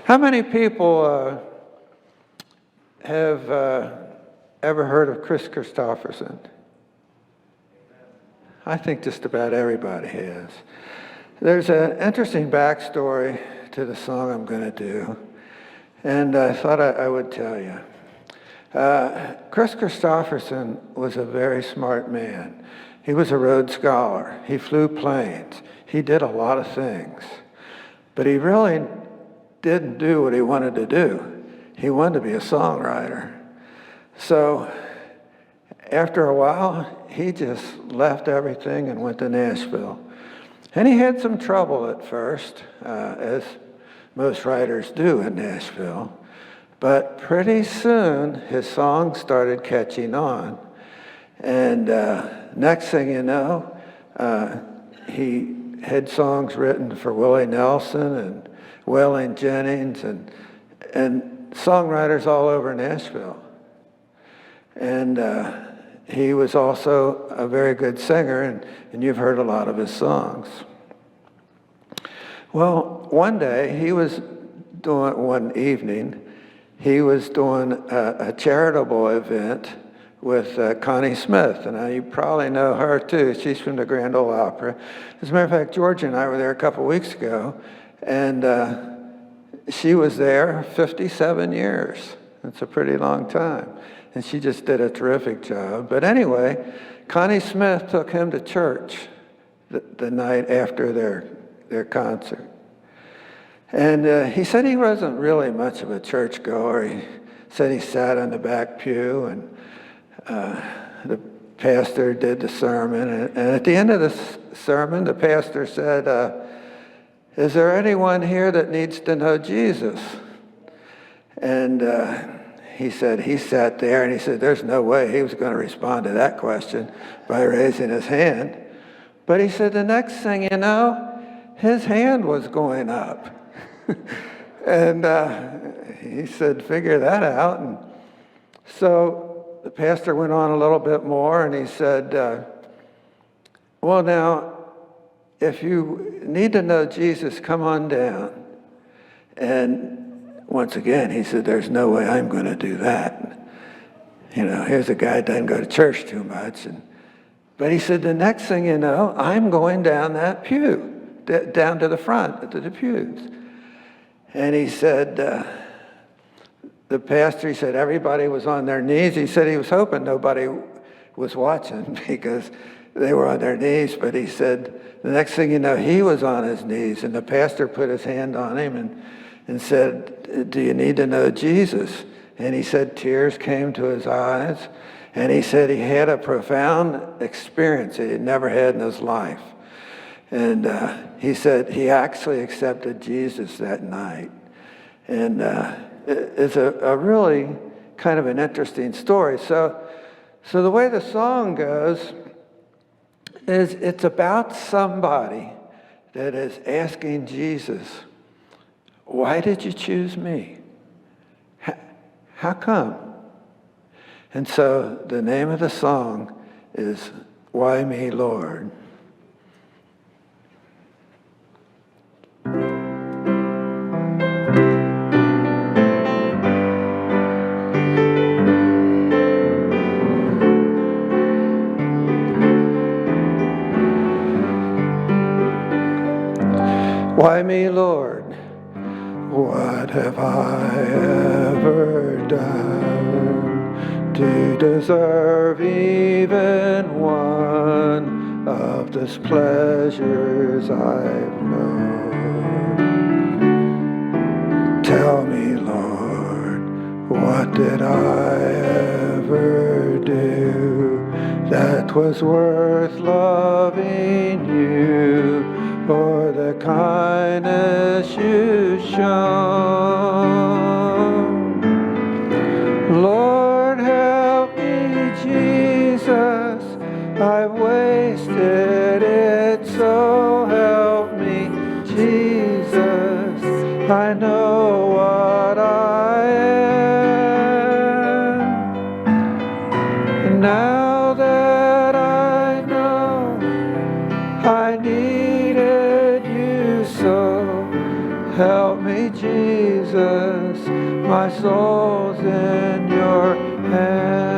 How many people have ever heard of Chris Christopherson? I think just about everybody has. There's an interesting backstory to the song I'm going to do, and I thought I would tell you. Chris Christopherson was a very smart man. He was a Rhodes Scholar. He flew planes. He did a lot of things. But he really didn't do what he wanted to do. He wanted to be a songwriter. So after a while, he just left everything and went to Nashville. And he had some trouble at first, as most writers do in Nashville. But pretty soon, his songs started catching on. And next thing you know, he had songs written for Willie Nelson and Waylon Jennings and songwriters all over Nashville. And he was also a very good singer, and you've heard a lot of his songs. Well, one evening, he was doing a charitable event with Connie Smith. And now you probably know her too. She's from the Grand Ole Opera. As a matter of fact, George and I were there a couple weeks ago, and she was there 57 years. That's a pretty long time. And she just did a terrific job. But anyway, Connie Smith took him to church the night after their concert. And he said he wasn't really much of a churchgoer. He said he sat on the back pew, and the pastor did the sermon. And at the end of the sermon, the pastor said, is there anyone here that needs to know Jesus? And he said he sat there, and he said there's no way he was going to respond to that question by raising his hand. But he said the next thing you know, his hand was going up. And he said, figure that out. And so the pastor went on a little bit more, and he said, well, now, if you need to know Jesus, come on down. And once again, he said, there's no way I'm going to do that. You know, here's a guy that doesn't go to church too much. But he said, the next thing you know, I'm going down that pew, down to the front, to the pews. And he said, the pastor, he said, everybody was on their knees. He said he was hoping nobody was watching because they were on their knees. But he said, the next thing you know, he was on his knees. And the pastor put his hand on him and said, do you need to know Jesus? And he said tears came to his eyes. And he said he had a profound experience that he had never had in his life. And he said he actually accepted Jesus that night. And it's a really kind of an interesting story. So the way the song goes is it's about somebody that is asking Jesus, why did you choose me? How come? And so the name of the song is Why Me, Lord? Why me, Lord? What have I ever done to deserve even one of the pleasures I've known? Tell me, Lord, what did I ever do that was worth loving you? For the kindness you've shown. Lord, help me, Jesus, I've wasted it, so help me, Jesus, I know what I am. Now that I know I needed you so, help me, Jesus. Jesus, my soul's in your hand.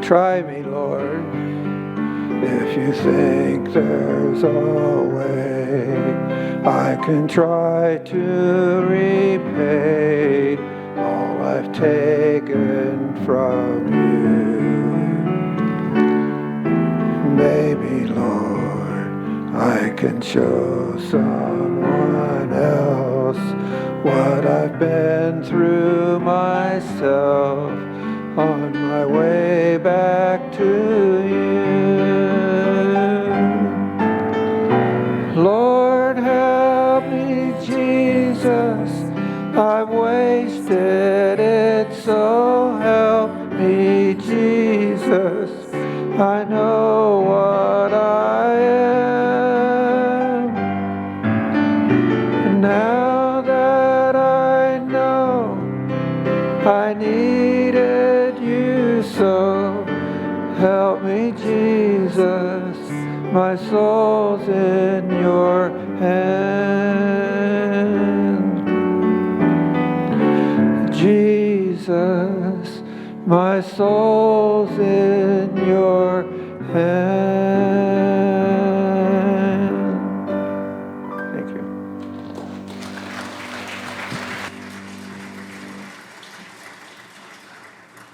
Try me, Lord, if you think there's a way I can try to repay all I've taken from you. Maybe, Lord, I can show someone else what I've been through myself on my way back to you. Lord, help me, Jesus, I've wasted it, so help me, Jesus, I know what I am. Now that I know I needed you, so help me, Jesus, my soul's in your hand. Jesus, my soul's in your hand.